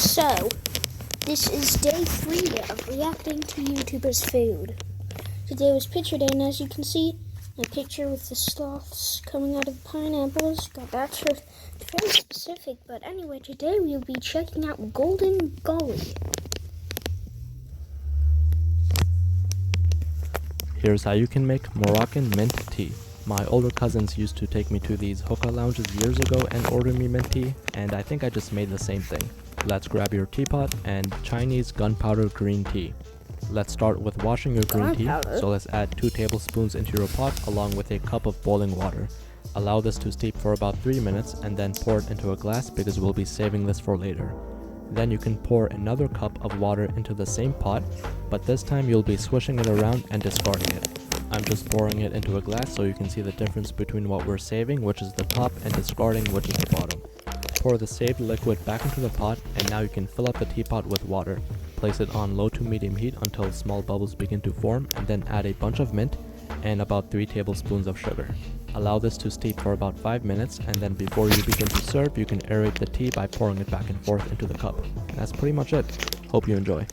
So, this is day 3 of reacting to YouTubers' food. Today was picture day, and as you can see, a picture with the sloths coming out of pineapples. Got that sort of very specific, but anyway, today we'll be checking out Golden Gully. Here's how you can make Moroccan mint tea. My older cousins used to take me to these hookah lounges years ago and order me mint tea, and I think I just made the same thing. Let's grab your teapot and Chinese gunpowder green tea. Let's start with washing your green tea, so let's add 2 tablespoons into your pot along with a cup of boiling water. Allow this to steep for about 3 minutes and then pour it into a glass because we'll be saving this for later. Then you can pour another cup of water into the same pot, but this time you'll be swishing it around and discarding it. I'm just pouring it into a glass so you can see the difference between what we're saving, which is the top, and discarding, which is the bottom. Pour the saved liquid back into the pot, and now you can fill up the teapot with water. Place it on low to medium heat until small bubbles begin to form, and then add a bunch of mint and about 3 tablespoons of sugar. Allow this to steep for about 5 minutes, and then before you begin to serve, you can aerate the tea by pouring it back and forth into the cup. That's pretty much it. Hope you enjoy.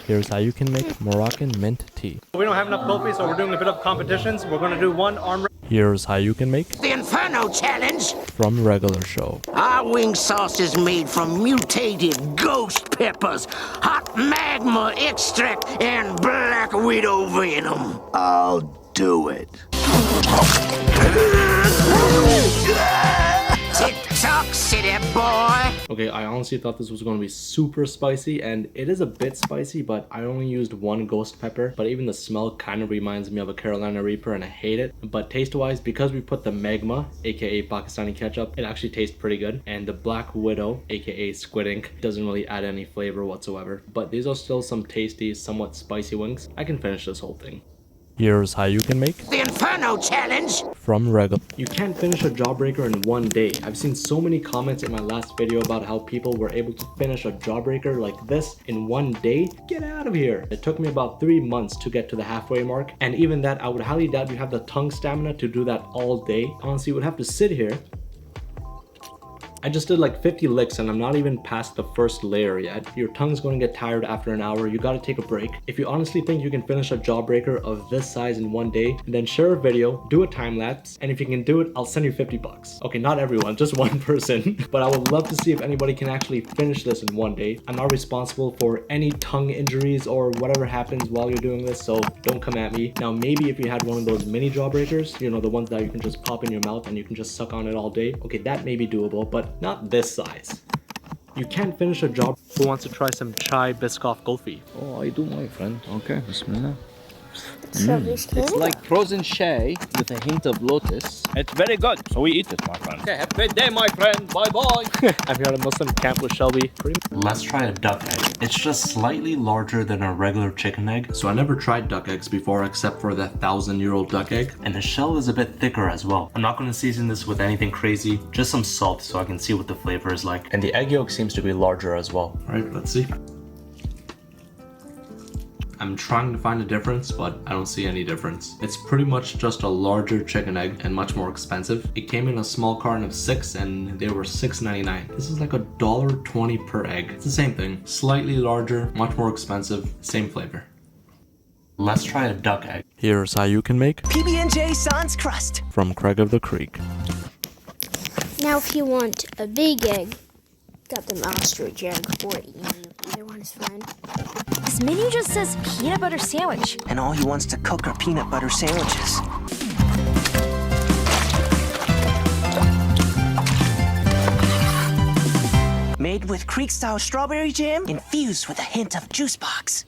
Here's how you can make Moroccan mint tea. We don't have enough coffee, so we're doing a bit of competitions. We're going to do one arm. Here's how you can make the Inferno Challenge from regular show. Our wing sauce is made from mutated ghost peppers, hot magma extract, and black widow venom. I'll do it. Tick-tock, city boy. Okay, I honestly thought this was going to be super spicy, and it is a bit spicy, but I only used 1 ghost pepper. But even the smell kind of reminds me of a Carolina Reaper, and I hate it. But taste-wise, because we put the magma, aka Pakistani ketchup, it actually tastes pretty good. And the black widow, aka squid ink, doesn't really add any flavor whatsoever. But these are still some tasty, somewhat spicy wings. I can finish this whole thing. Here's how you can make the Inferno Challenge from regular. You can't finish a jawbreaker in 1 day. I've seen so many comments in my last video about how people were able to finish a jawbreaker like this in 1 day. Get out of here. It took me about 3 months to get to the halfway mark, and even that, I would highly doubt you have the tongue stamina to do that all day. Honestly, you would have to sit here. I just did like 50 licks and I'm not even past the first layer yet. Your tongue's going to get tired after an hour. You gotta take a break. If you honestly think you can finish a jawbreaker of this size in 1 day, then share a video, do a time lapse, and if you can do it, I'll send you 50 bucks. Okay, not everyone, just 1 person. But I would love to see if anybody can actually finish this in 1 day. I'm not responsible for any tongue injuries or whatever happens while you're doing this, so don't come at me. Now, maybe if you had one of those mini jawbreakers, you know, the ones that you can just pop in your mouth and you can just suck on it all day. Okay, that may be doable, but not this size. You can't finish a job. Who wants to try some chai Biscoff Golfi? Oh, I do, my friend. Okay, bismillah. It's like frozen shay with a hint of lotus. It's very good, so we eat it, my friend. Okay, have a great day, my friend. Bye-bye. I've got a Muslim camp with Shelby. Let's try a duck egg. It's just slightly larger than a regular chicken egg. So I never tried duck eggs before except for the 1,000-year-old duck egg. And the shell is a bit thicker as well. I'm not going to season this with anything crazy. Just some salt so I can see what the flavor is like. And the egg yolk seems to be larger as well. Alright, let's see. I'm trying to find a difference, but I don't see any difference. It's pretty much just a larger chicken egg and much more expensive. It came in a small carton of 6 and they were $6.99. This is like $1.20 per egg. It's the same thing. Slightly larger, much more expensive, same flavor. Let's try a duck egg. Here's how you can make PB&J Sans Crust from Craig of the Creek. Now if you want a big egg, got them ostrich egg, or either one is fine. This menu just says peanut butter sandwich. And all he wants to cook are peanut butter sandwiches. Made with Creek-style strawberry jam, infused with a hint of juice box.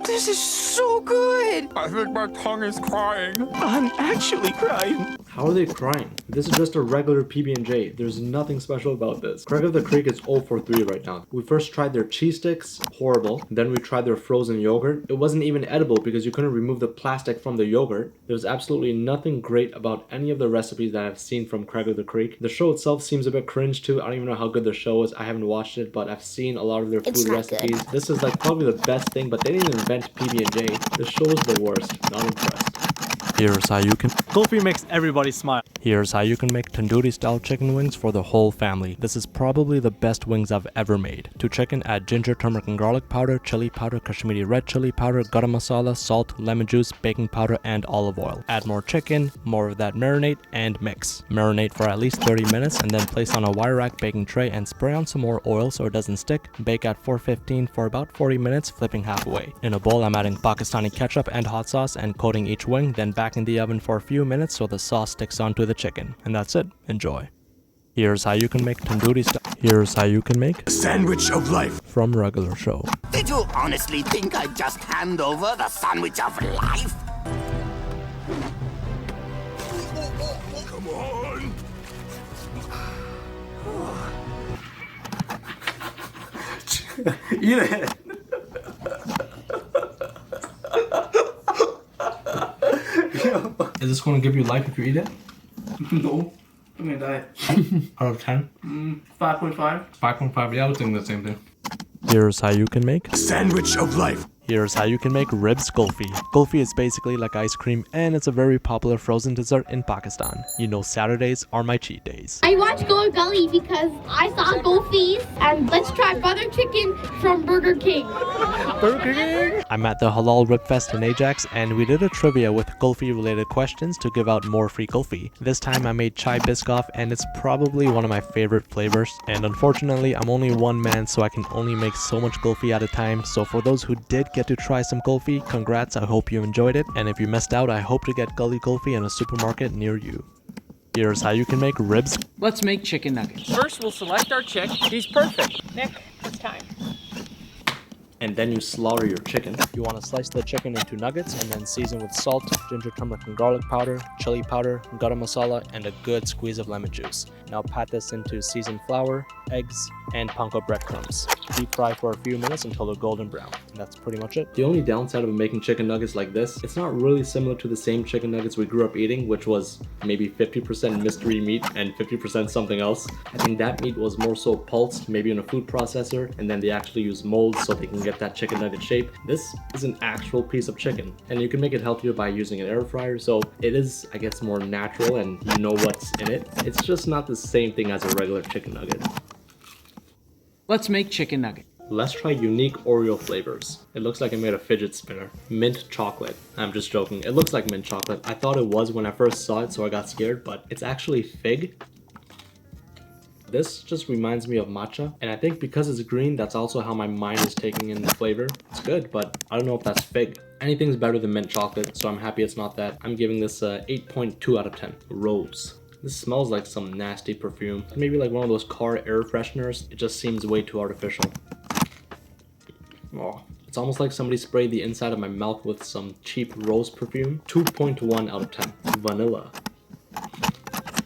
This is so good. I think my tongue is crying. I'm actually crying. How are they crying? This is just a regular PB&J. There's nothing special about this. Craig of the Creek is 0 for 3 right now. We first tried their cheese sticks, horrible. Then we tried their frozen yogurt. It wasn't even edible because you couldn't remove the plastic from the yogurt. There's absolutely nothing great about any of the recipes that I've seen from Craig of the Creek. The show itself seems a bit cringe too. I don't even know how good the show is. I haven't watched it, but I've seen a lot of their food recipes. Good. This is like probably the best thing, but they didn't invent PB&J. The show is the worst. Not impressed. Here's how you can Kulfi makes everybody smile. Here's how you can make tandoori style chicken wings for the whole family. This is probably the best wings I've ever made. To chicken, add ginger, turmeric and garlic powder, chili powder, Kashmiri red chili powder, garam masala, salt, lemon juice, baking powder and olive oil. Add more chicken, more of that marinade and mix. Marinate for at least 30 minutes and then place on a wire rack baking tray and spray on some more oil so it doesn't stick. Bake at 415 for about 40 minutes, flipping halfway. In a bowl, I'm adding Pakistani ketchup and hot sauce and coating each wing, then back in the oven for a few minutes so the sauce sticks onto the chicken. And that's it. Enjoy. Here's how you can make tandoori style. Here's how you can make Sandwich of life. from regular show. Did you honestly think I'd just hand over the sandwich of life? Come on. Eat it. Is this going to give you life if you eat it? No. I'm gonna die. Out of 10? 5.5. 5.5, yeah, I was thinking the same thing. Here's how you can make Sandwich of life. Here's how you can make ribs kulfi. Kulfi is basically like ice cream and it's a very popular frozen dessert in Pakistan. You know, Saturdays are my cheat days. I watched Gully because I saw Goldfies, and let's try butter chicken from Burger King. I'm at the Halal Rib Fest in Ajax and we did a trivia with kulfi related questions to give out more free kulfi. This time I made chai biscoff and it's probably one of my favorite flavors. And unfortunately I'm only one man so I can only make so much kulfi at a time. So for those who did get to try some kulfi, congrats, I hope you enjoyed it. And if you missed out, I hope to get gully kulfi in a supermarket near you. Here's how you can make ribs. Let's make chicken nuggets. First, we'll select our chick. He's perfect. Nick, it's time. And then you slaughter your chicken. You want to slice the chicken into nuggets and then season with salt, ginger, turmeric and garlic powder, chili powder, garam masala, and a good squeeze of lemon juice. Now pat this into seasoned flour, eggs, and panko breadcrumbs. Deep fry for a few minutes until they're golden brown. And that's pretty much it. The only downside of making chicken nuggets like this, it's not really similar to the same chicken nuggets we grew up eating, which was maybe 50% mystery meat and 50% something else. I think that meat was more so pulsed, maybe in a food processor, and then they actually use molds so they can get that chicken nugget shape. This is an actual piece of chicken, and you can make it healthier by using an air fryer, so it is, I guess, more natural and you know what's in it. It's just not the same thing as a regular chicken nugget. Let's make chicken nugget. Let's try unique Oreo flavors. It looks like I made a fidget spinner. Mint chocolate. I'm just joking. It looks like mint chocolate. I thought it was when I first saw it, so I got scared, but it's actually fig. This just reminds me of matcha, and I think because it's green, that's also how my mind is taking in the flavor. It's good, but I don't know if that's fig. Anything's better than mint chocolate, so I'm happy it's not that. I'm giving this a 8.2 out of 10. Rose. This smells like some nasty perfume. Maybe like one of those car air fresheners. It just seems way too artificial. Oh, it's almost like somebody sprayed the inside of my mouth with some cheap rose perfume. 2.1 out of 10. Vanilla.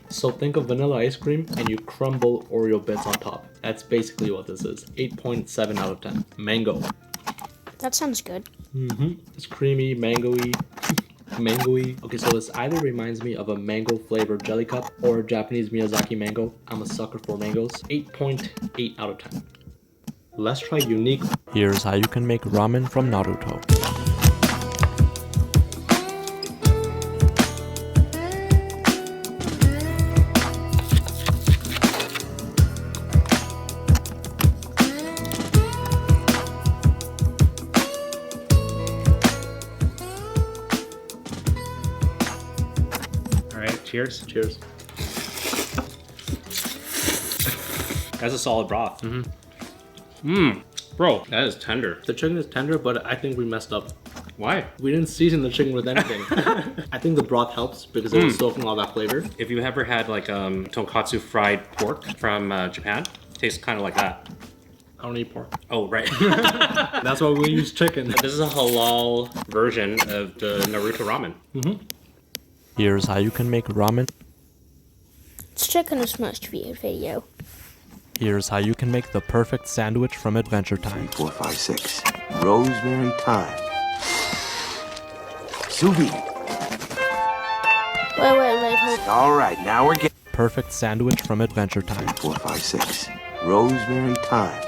So think of vanilla ice cream and you crumble Oreo bits on top. That's basically what this is. 8.7 out of 10. Mango. That sounds good. It's creamy, mango-y. Mango-y. Okay, so this either reminds me of a mango flavored jelly cup or Japanese Miyazaki mango. I'm a sucker for mangoes. 8.8 out of 10. Let's try unique. Here's how you can make ramen from Naruto. Cheers. Cheers. That's a solid broth. Bro, that is tender. The chicken is tender, but I think we messed up. Why? We didn't season the chicken with anything. I think the broth helps because it was soaking all that flavor. If you ever had like tonkatsu fried pork from Japan, tastes kind of like that. I don't eat pork. Oh, right. That's why we use chicken. This is a halal version of the Naruto ramen. Here's how you can make ramen. Let's check on this must-viewed video. Here's how you can make the perfect sandwich from Adventure Time. 4, 5, 6. Rosemary thyme. Sous vide. Wait, hold on. All right, now we're getting. Perfect sandwich from Adventure Time. 4, 5, 6. Rosemary thyme.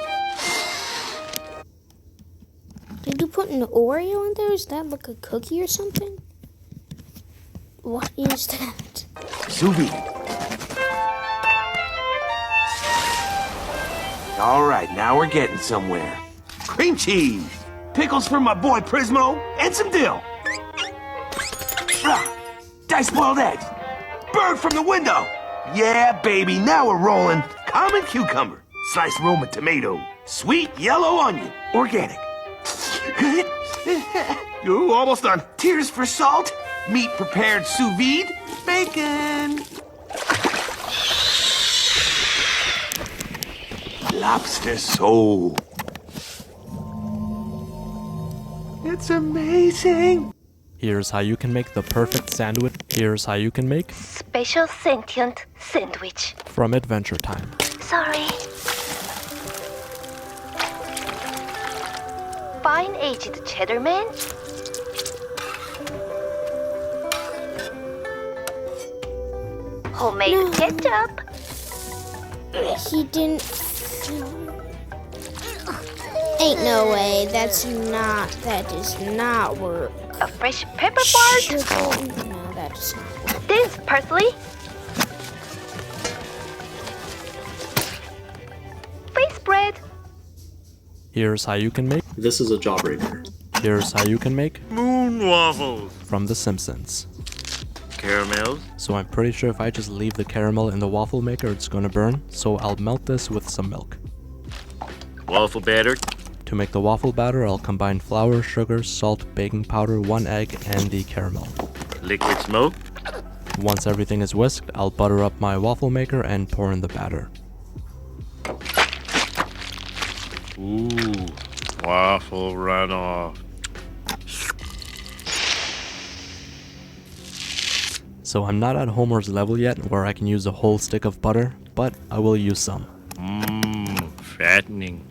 Did you put an Oreo in there? Is that like a cookie or something? What is that? Sous vide. All right, now we're getting somewhere. Cream cheese, pickles from my boy Prismo, and some dill. Diced boiled eggs, bird from the window. Yeah, baby, now we're rolling. Common cucumber, sliced Roma tomato, sweet yellow onion, organic. Ooh, almost done. Tears for salt, meat prepared sous vide, bacon. Lobster sole. It's amazing. Here's how you can make the perfect sandwich. Here's how you can make Special sentient sandwich. from Adventure Time. Sorry. Fine aged cheddar man. Homemade No. ketchup. He didn't. Ain't no way. That does not work. A fresh pepper part. Sugar. No, that does not work. This parsley. Face bread. Here's how you can make. This is a jawbreaker. Here's how you can make Moon waffles. from The Simpsons. Caramels. So I'm pretty sure if I just leave the caramel in the waffle maker, it's gonna burn. So I'll melt this with some milk. Waffle batter. To make the waffle batter, I'll combine flour, sugar, salt, baking powder, 1 egg, and the caramel. Liquid smoke. Once everything is whisked, I'll butter up my waffle maker and pour in the batter. Ooh. Waffle runoff. So I'm not at Homer's level yet where I can use a whole stick of butter, but I will use some. Mmm. Fattening.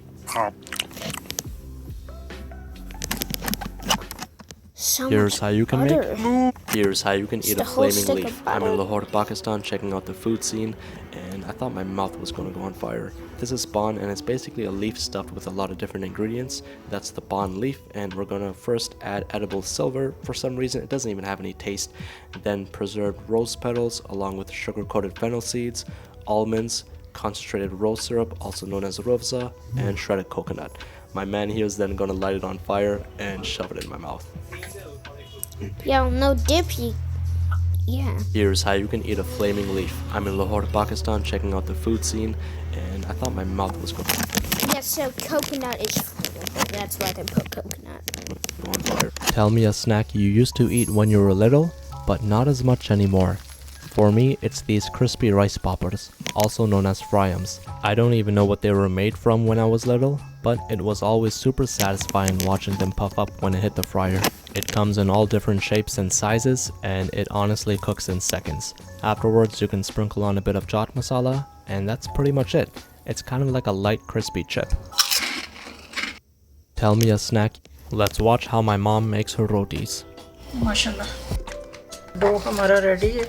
So Here's much how you can butter. make. Here's how you can eat Just a a whole flaming stick leaf. of I'm in butter. Lahore, Pakistan, checking out the food scene, and I thought my mouth was going to go on fire. This is bun, and it's basically a leaf stuffed with a lot of different ingredients. That's the bun leaf, and we're gonna first add edible silver. For some reason, it doesn't even have any taste. Then preserved rose petals, along with sugar-coated fennel seeds, almonds, concentrated rose syrup, also known as rovza, and shredded coconut. My man here is then gonna light it on fire and shove it in my mouth. Yo, no dip. Yeah. Here's how you can eat a flaming leaf. I'm in Lahore, Pakistan, checking out the food scene, and I thought my mouth was going Yeah, so coconut is flammable. That's why they put coconut. on fire. Tell me a snack you used to eat when you were little, but not as much anymore. For me, it's these crispy rice poppers, also known as fryums. I don't even know what they were made from when I was little, but it was always super satisfying watching them puff up when it hit the fryer. It comes in all different shapes and sizes, and it honestly cooks in seconds. Afterwards, you can sprinkle on a bit of chaat masala, and that's pretty much it. It's kind of like a light crispy chip. Tell me a snack. Let's watch how my mom makes her rotis. माशाल्लाह dough हमारा ready है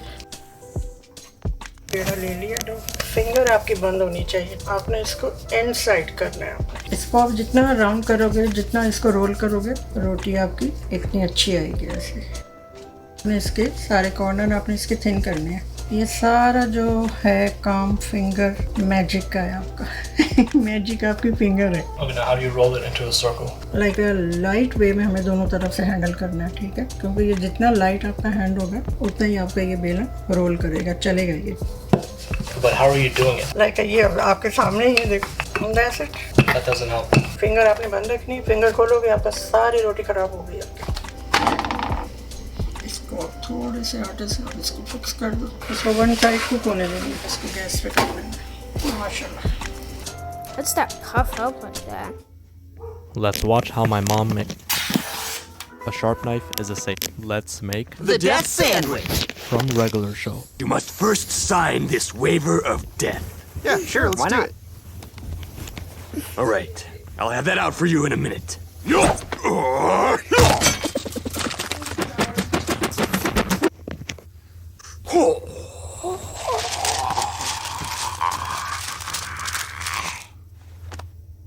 पेड़ा ले लिया dough finger आपकी बंद होनी चाहिए आपने इसको एंड साइड करना है इसको आप जितना राउंड करोगे जितना इसको रोल करोगे रोटी आपकी इतनी अच्छी आएगी ऐसे आपने इसके सारे कॉर्नर आपने इसके थिन करने हैं ये सारा जो है काम फिंगर मैजिक का है आपका मैजिक आपकी फिंगर है Okay, now how do you roll it into a circle? Like light way में हमें दोनों तरफ से हैंडल करना है ठीक है क्योंकि ये जितना लाइट आपका हैंड होगा उतना ही आपका ये बेलन रोल करेगा चलेगा ये But how are you doing it? Like ये आपके सामने ही देखो that's it That doesn't help. Finger आपने बंद रखनी फिंगर खोलोगे आपका सारी रोटी खराब हो गई आपकी इसको थोड़े से आटे से आप इसको फिक्स कर दो इसको वन साइड कुक होने देंगे इसको गैस पे कर देंगे माशाल्लाह What's that puff up like that? Let's watch how my mom makes. A sharp knife is a safe. Let's make The death sandwich. from regular show. You must first sign this waiver of death. Yeah, sure, why not? All right, I'll have that out for you in a minute.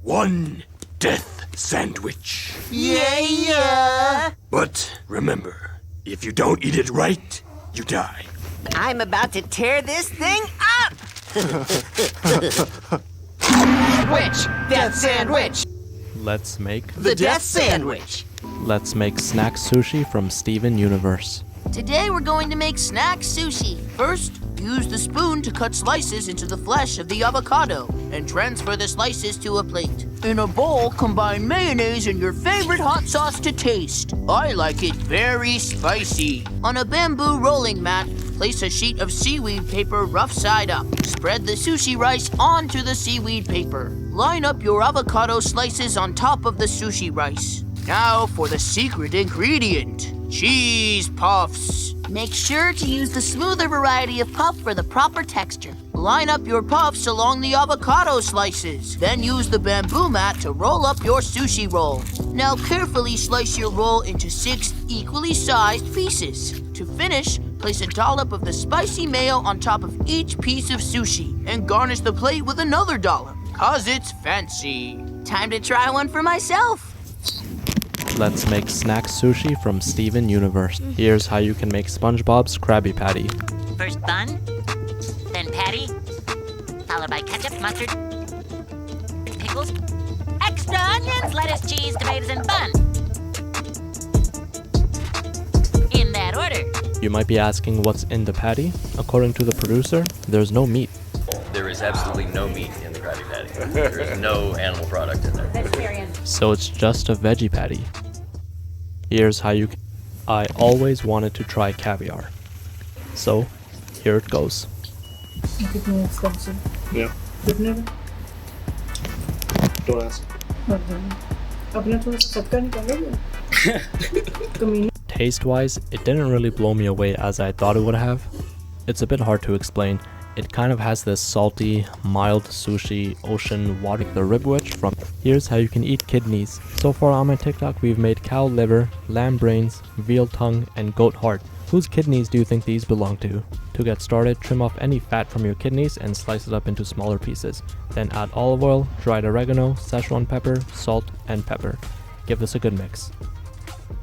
One death sandwich. Yeah. But remember, if you don't eat it right, you die. I'm about to tear this thing up! Sandwich! Death sandwich! Let's make The death sandwich! Let's make snack sushi from Steven Universe. Today we're going to make snack sushi. First, use the spoon to cut slices into the flesh of the avocado and transfer the slices to a plate. In a bowl, combine mayonnaise and your favorite hot sauce to taste. I like it very spicy. On a bamboo rolling mat, place a sheet of seaweed paper rough side up. Spread the sushi rice onto the seaweed paper. Line up your avocado slices on top of the sushi rice. Now for the secret ingredient, cheese puffs. Make sure to use the smoother variety of puff for the proper texture. Line up your puffs along the avocado slices. Then use the bamboo mat to roll up your sushi roll. Now carefully slice your roll into 6 equally sized pieces. To finish, place a dollop of the spicy mayo on top of each piece of sushi and garnish the plate with another dollop, 'cause it's fancy. Time to try one for myself. Let's make snack sushi from Steven Universe. Here's how you can make SpongeBob's Krabby Patty. First bun, then patty, followed by ketchup, mustard, pickles, extra onions, lettuce, cheese, tomatoes, and bun. In that order. You might be asking what's in the patty. According to the producer, there's no meat. There is absolutely no meat in the Krabby Patty. There is no animal product in there. Vegetarian. So it's just a veggie patty. Here's how you can... I always wanted to try caviar. So, here it goes. कितने expensive? Yeah. कितने का? Don't ask. अपना थोड़ा सा सबका निकालोगे? Taste-wise, it didn't really blow me away as I thought it would have. It's a bit hard to explain. It kind of has this salty, mild sushi, ocean water. The ribwich from... Here's how you can eat kidneys. So far on my TikTok, we've made cow liver, lamb brains, veal tongue, and goat heart. Whose kidneys do you think these belong to? To get started, trim off any fat from your kidneys and slice it up into smaller pieces. Then add olive oil, dried oregano, Szechuan pepper, salt, and pepper. Give this a good mix.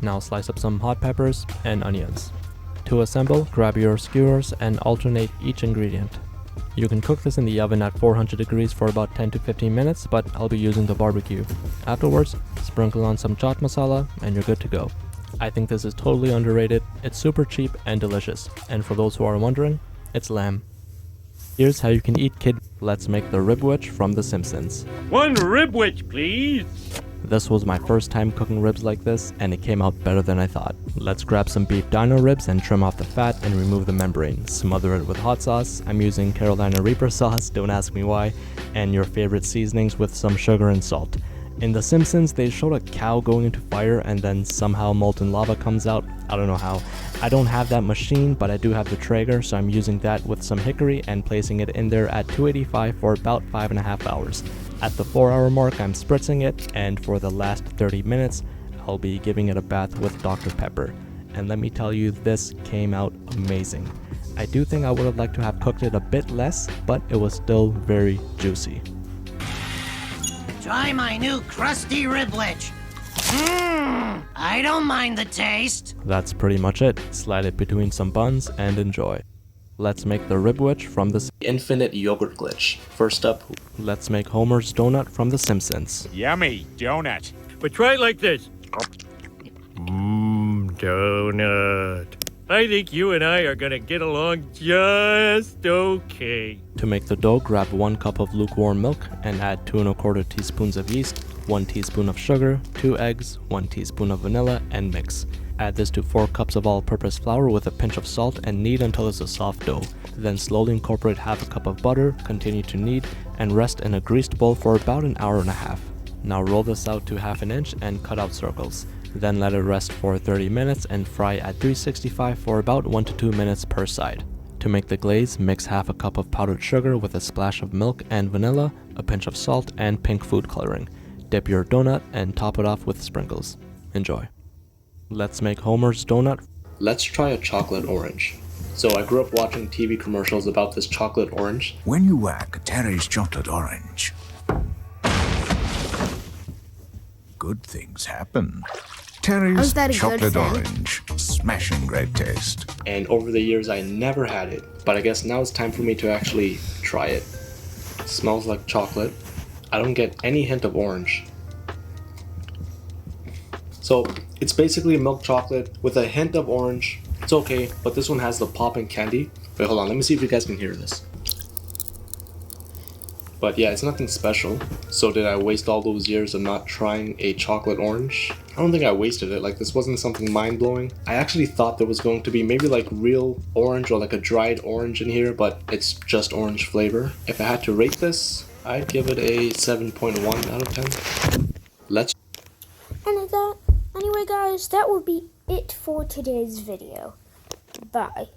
Now slice up some hot peppers and onions. To assemble, grab your skewers and alternate each ingredient. You can cook this in the oven at 400 degrees for about 10 to 15 minutes, but I'll be using the barbecue. Afterwards, sprinkle on some chaat masala and you're good to go. I think this is totally underrated. It's super cheap and delicious. And for those who are wondering, it's lamb. Here's how you can eat kid. Let's make the ribwich from The Simpsons. One ribwich, please. This was my first time cooking ribs like this, and it came out better than I thought. Let's grab some beef dino ribs and trim off the fat and remove the membrane. Smother it with hot sauce. I'm using Carolina Reaper sauce, don't ask me why, and your favorite seasonings with some sugar and salt. In The Simpsons, they showed a cow going into fire and then somehow molten lava comes out. I don't know how. I don't have that machine, but I do have the Traeger, so I'm using that with some hickory and placing it in there at 285 for about 5.5 hours. At the 4-hour mark, I'm spritzing it, and for the last 30 minutes, I'll be giving it a bath with Dr. Pepper. And let me tell you, this came out amazing. I do think I would have liked to have cooked it a bit less, but it was still very juicy. Try my new crusty ribwich. I don't mind the taste. That's pretty much it. Slide it between some buns and enjoy. Let's make the ribwich from the infinite yogurt glitch. First up, let's make Homer's donut from The Simpsons. Yummy donut. But try it like this. Donut. I think you and I are gonna get along just okay. To make the dough, grab 1 cup of lukewarm milk and add 2 1/4 teaspoons of yeast, 1 teaspoon of sugar, 2 eggs, 1 teaspoon of vanilla, and mix. Add this to 4 cups of all-purpose flour with a pinch of salt and knead until it's a soft dough. Then slowly incorporate half a cup of butter, continue to knead, and rest in a greased bowl for about an hour and a half. Now roll this out to 1/2 inch and cut out circles. Then let it rest for 30 minutes and fry at 365 for about 1 to 2 minutes per side. To make the glaze, mix half a cup of powdered sugar with a splash of milk and vanilla, a pinch of salt, and pink food coloring. Dip your donut and top it off with sprinkles. Enjoy. Let's make Homer's donut. Let's try a chocolate orange. So I grew up watching TV commercials about this chocolate orange. When you whack Terry's chocolate orange, good things happen. Terry's that a good chocolate sound? orange. smashing great taste. And over the years I never had it, but I guess now it's time for me to actually try it. Smells like chocolate. I don't get any hint of orange. So it's basically milk chocolate with a hint of orange. It's okay, but this one has the popping candy. Wait, hold on, let me see if you guys can hear this. But yeah, it's nothing special. So did I waste all those years of not trying a chocolate orange? I don't think I wasted it. Like, this wasn't something mind-blowing. I actually thought there was going to be maybe like real orange or like a dried orange in here, but it's just orange flavor. If I had to rate this, I'd give it a 7.1 out of 10. Let's... Anyway guys, that would be it for today's video. Bye.